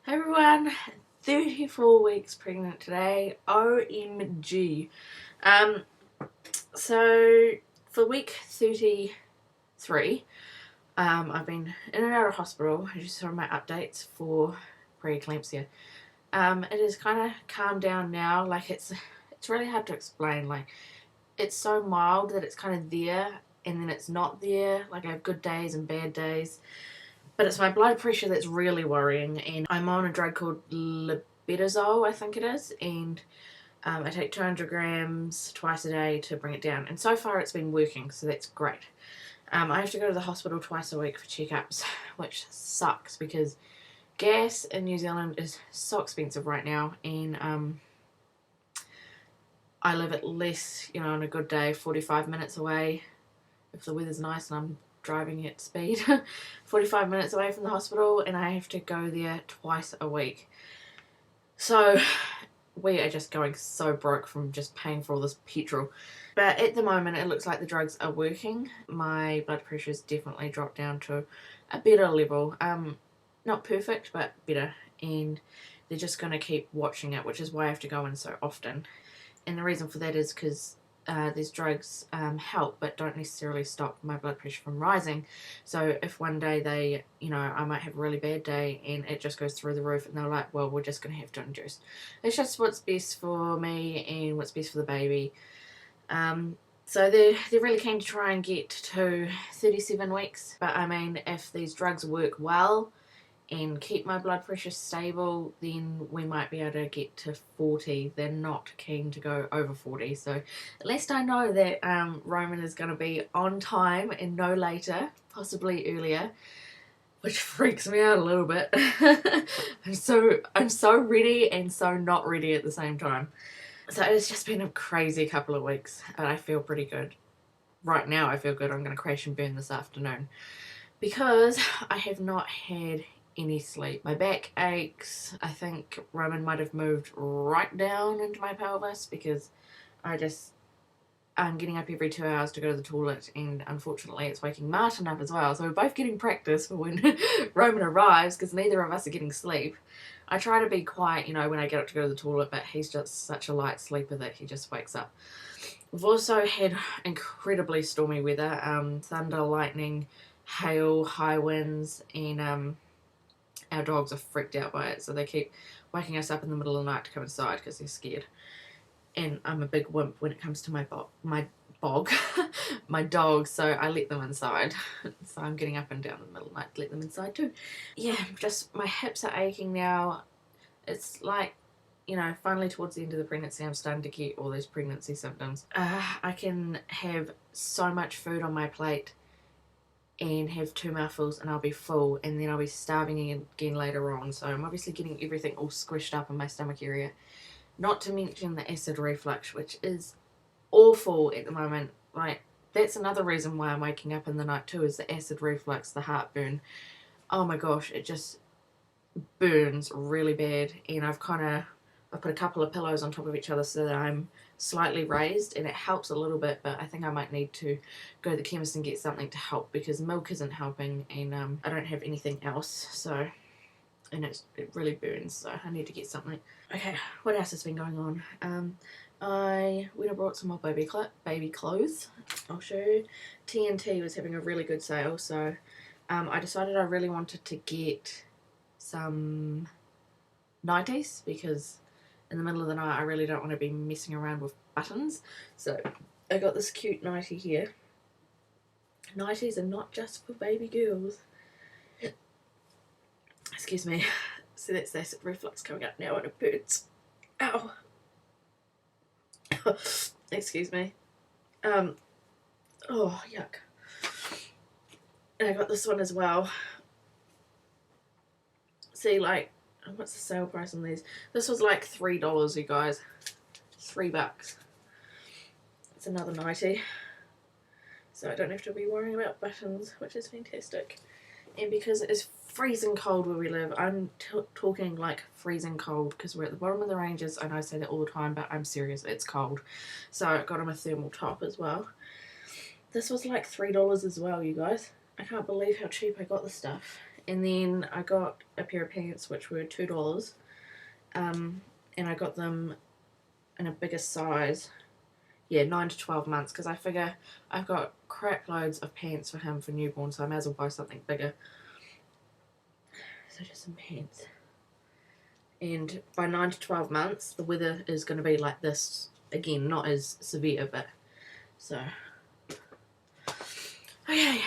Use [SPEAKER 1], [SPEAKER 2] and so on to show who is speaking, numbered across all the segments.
[SPEAKER 1] Hey everyone, 34 weeks pregnant today, OMG. Um, so for week 33, I've been in and out of hospital. I just saw my updates for preeclampsia. It has kind of calmed down now. Like it's really hard to explain. Like it's so mild that it's kind of there and then it's not there. Like I have good days and bad days. But it's my blood pressure that's really worrying, and I'm on a drug called labetasol, I think it is, and I take 200 grams twice a day to bring it down. And so far it's been working, so that's great. I have to go to the hospital twice a week for checkups, which sucks because gas in New Zealand is so expensive right now, and I live at least, on a good day, 45 minutes away if the weather's nice and I'm driving at speed, 45 minutes away from the hospital, and I have to go there twice a week. So we are just going so broke from just paying for all this petrol. But at the moment it looks like the drugs are working. My blood pressure's definitely dropped down to a better level. Not perfect, but better, and they're just going to keep watching it, which is why I have to go in so often. And the reason for that is because these drugs help but don't necessarily stop my blood pressure from rising. So if one day they, I might have a really bad day and it just goes through the roof and they're like, well, we're just going to have to induce. It's just what's best for me and what's best for the baby. So they're really keen to try and get to 37 weeks. But I mean, if these drugs work well and keep my blood pressure stable, then we might be able to get to 40. They're not keen to go over 40, so at least I know that Roman is going to be on time and no later, possibly earlier, which freaks me out a little bit. I'm so ready and so not ready at the same time. So it's just been a crazy couple of weeks, but I feel pretty good. Right now I feel good. I'm going to crash and burn this afternoon because I have not had any sleep. My back aches. I think Roman might have moved right down into my pelvis because I'm getting up every 2 hours to go to the toilet, and unfortunately it's waking Martin up as well. So we're both getting practice for when Roman arrives because neither of us are getting sleep. I try to be quiet, when I get up to go to the toilet, but he's just such a light sleeper that he just wakes up. We've also had incredibly stormy weather, thunder, lightning, hail, high winds, and our dogs are freaked out by it, so they keep waking us up in the middle of the night to come inside because they're scared. And I'm a big wimp when it comes to my dogs, so I let them inside. So I'm getting up and down in the middle of the night to let them inside too. Yeah, just my hips are aching now. It's like, finally towards the end of the pregnancy, I'm starting to get all those pregnancy symptoms. I can have so much food on my plate and have 2 mouthfuls and I'll be full, and then I'll be starving again later on. So I'm obviously getting everything all squished up in my stomach area. Not to mention the acid reflux, which is awful at the moment. Like, that's another reason why I'm waking up in the night too, is the acid reflux, the heartburn. Oh my gosh, it just burns really bad, and I've put a couple of pillows on top of each other so that I'm slightly raised, and it helps a little bit, but I think I might need to go to the chemist and get something to help because milk isn't helping, and I don't have anything else, so, and it really burns, so I need to get something. Okay, what else has been going on? I went and brought some more baby clothes. I'll show you. TNT was having a really good sale, so I decided I really wanted to get some 90s because in the middle of the night I really don't want to be messing around with buttons. So I got this cute nightie here. Nighties are not just for baby girls. Excuse me. So that's the acid reflux coming up now and it hurts. Ow. Excuse me. Oh, yuck. And I got this one as well. See, like, what's the sale price on these? This was like $3, you guys. $3. It's another nightie. So I don't have to be worrying about buttons, which is fantastic. And because it is freezing cold where we live, I'm talking like freezing cold because we're at the bottom of the ranges. I know I say that all the time, but I'm serious, it's cold. So I got him a thermal top as well. This was like $3 as well, you guys. I can't believe how cheap I got the stuff. And then I got a pair of pants which were $2, and I got them in a bigger size. Yeah, 9 to 12 months, because I figure I've got crap loads of pants for him for newborn, so I may as well buy something bigger. So just some pants. And by 9 to 12 months, the weather is going to be like this again, not as severe, but so. Okay,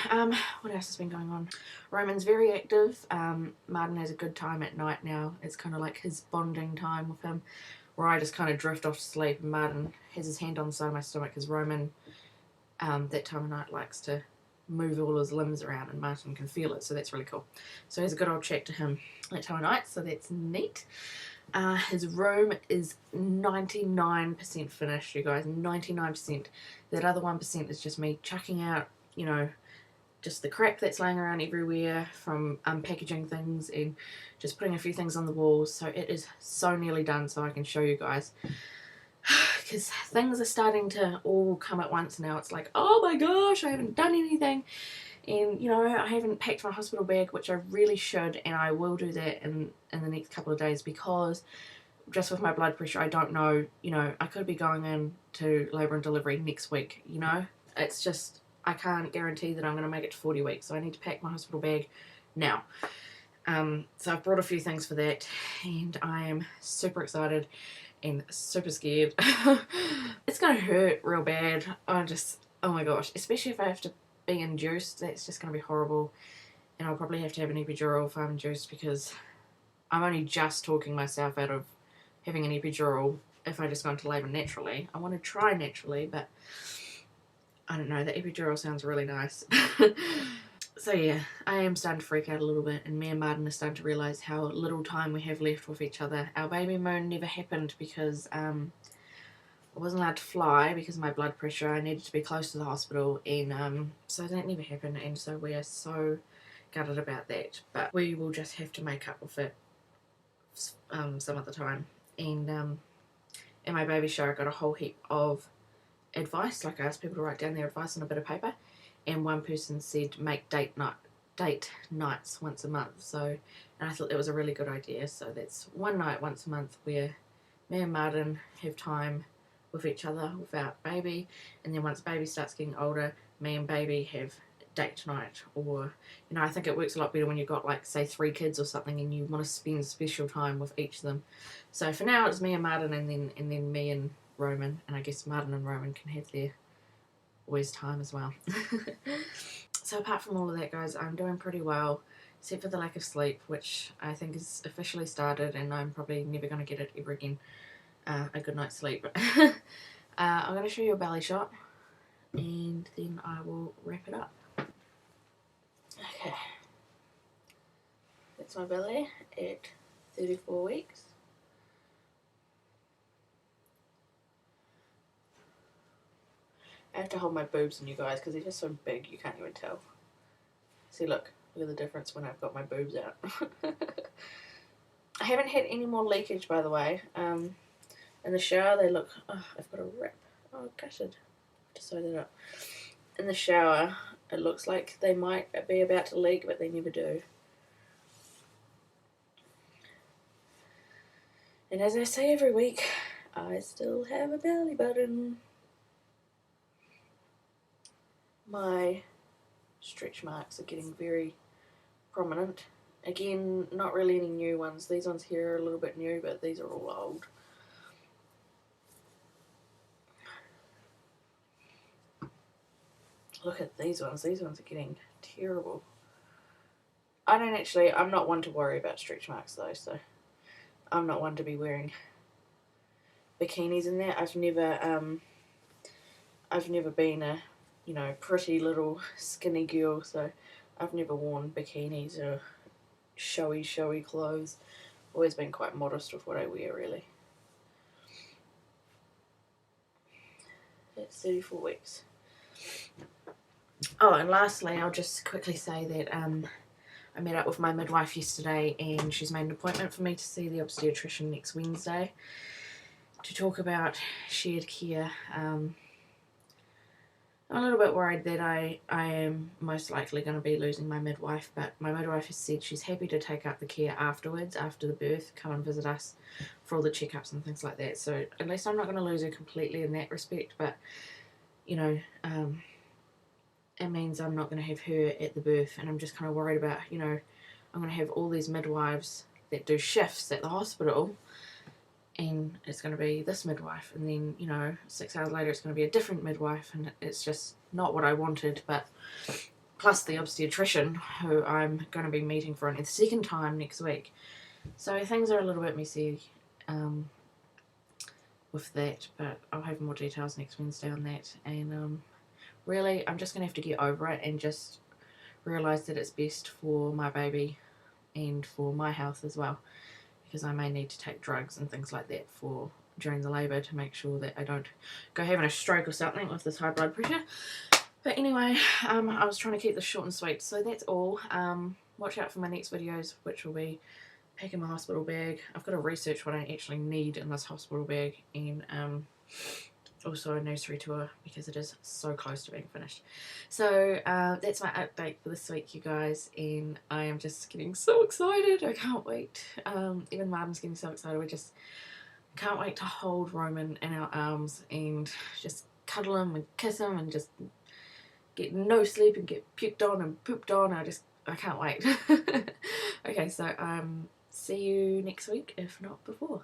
[SPEAKER 1] what else has been going on? Roman's very active. Martin has a good time at night now. It's kind of like his bonding time with him, where I just kind of drift off to sleep and Martin has his hand on the side of my stomach, because Roman, that time of night, likes to move all his limbs around and Martin can feel it, so that's really cool. So he has a good old chat to him that time of night, so that's neat. His room is 99% finished, you guys, 99%. That other 1% is just me chucking out, you know, just the crap that's laying around everywhere from unpackaging things and just putting a few things on the walls. So it is so nearly done, so I can show you guys. Because things are starting to all come at once now. It's like, oh my gosh, I haven't done anything. And, you know, I haven't packed my hospital bag, which I really should, and I will do that in the next couple of days, because just with my blood pressure, I don't know, you know, I could be going into labour and delivery next week, you know. It's just, I can't guarantee that I'm going to make it to 40 weeks, so I need to pack my hospital bag now. So I've brought a few things for that, and I am super excited and super scared. It's going to hurt real bad. Oh my gosh, especially if I have to be induced. That's just going to be horrible, and I'll probably have to have an epidural if I'm induced, because I'm only just talking myself out of having an epidural if I just go into labour naturally. I want to try naturally, but I don't know, the epidural sounds really nice. So yeah, I am starting to freak out a little bit, and me and Martin are starting to realise how little time we have left with each other. Our baby moon never happened because I wasn't allowed to fly because of my blood pressure. I needed to be close to the hospital, and so that never happened, and so we are so gutted about that. But we will just have to make up with it some other time. And in my baby shower, I got a whole heap of advice. Like, I asked people to write down their advice on a bit of paper, and one person said make date nights once a month. So, and I thought that was a really good idea. So that's one night once a month where me and Martin have time with each other without baby, and then once baby starts getting older, me and baby have date night. Or, you know, I think it works a lot better when you've got, like, say 3 kids or something and you want to spend special time with each of them. So for now it's me and Martin, and then me and Roman, and I guess Martin and Roman can have their always time as well. So apart from all of that, guys, I'm doing pretty well, except for the lack of sleep, which I think is officially started, and I'm probably never going to get it ever again, a good night's sleep. I'm going to show you a belly shot, and then I will wrap it up. Okay, that's my belly at 34 weeks. I have to hold my boobs in, you guys, because they're just so big you can't even tell. See, look at the difference when I've got my boobs out. I haven't had any more leakage, by the way. In the shower they look, oh, I've got a rip. Oh, gutted. I have to sew that up. In the shower it looks like they might be about to leak, but they never do. And as I say every week, I still have a belly button. My stretch marks are getting very prominent. Again, not really any new ones. These ones here are a little bit new, but these are all old. Look at these ones. These ones are getting terrible. I'm not one to worry about stretch marks though, so I'm not one to be wearing bikinis in that. I've never been a, you know, pretty little skinny girl, so I've never worn bikinis or showy clothes. Always been quite modest with what I wear, really. That's 34 weeks. Oh, and lastly, I'll just quickly say that I met up with my midwife yesterday, and she's made an appointment for me to see the obstetrician next Wednesday to talk about shared care. I'm a little bit worried that I am most likely going to be losing my midwife, but my midwife has said she's happy to take up the care afterwards, after the birth, come and visit us for all the checkups and things like that. So at least I'm not going to lose her completely in that respect, but, you know, it means I'm not going to have her at the birth, and I'm just kind of worried about, you know, I'm going to have all these midwives that do shifts at the hospital, and it's going to be this midwife, and then, you know, 6 hours later it's going to be a different midwife, and it's just not what I wanted. But plus the obstetrician who I'm going to be meeting for a second time next week, so things are a little bit messy with that, but I'll have more details next Wednesday on that. And really I'm just going to have to get over it and just realise that it's best for my baby and for my health as well, because I may need to take drugs and things like that for during the labour to make sure that I don't go having a stroke or something with this high blood pressure. But anyway, I was trying to keep this short and sweet, so that's all. Watch out for my next videos, which will be packing my hospital bag. I've got to research what I actually need in this hospital bag, and also a nursery tour, because it is so close to being finished. So that's my update for this week, you guys, and I am just getting so excited. I can't wait. Even Martin's getting so excited. We just can't wait to hold Roman in our arms and just cuddle him and kiss him and just get no sleep and get puked on and pooped on. I can't wait. Okay, so see you next week, if not before.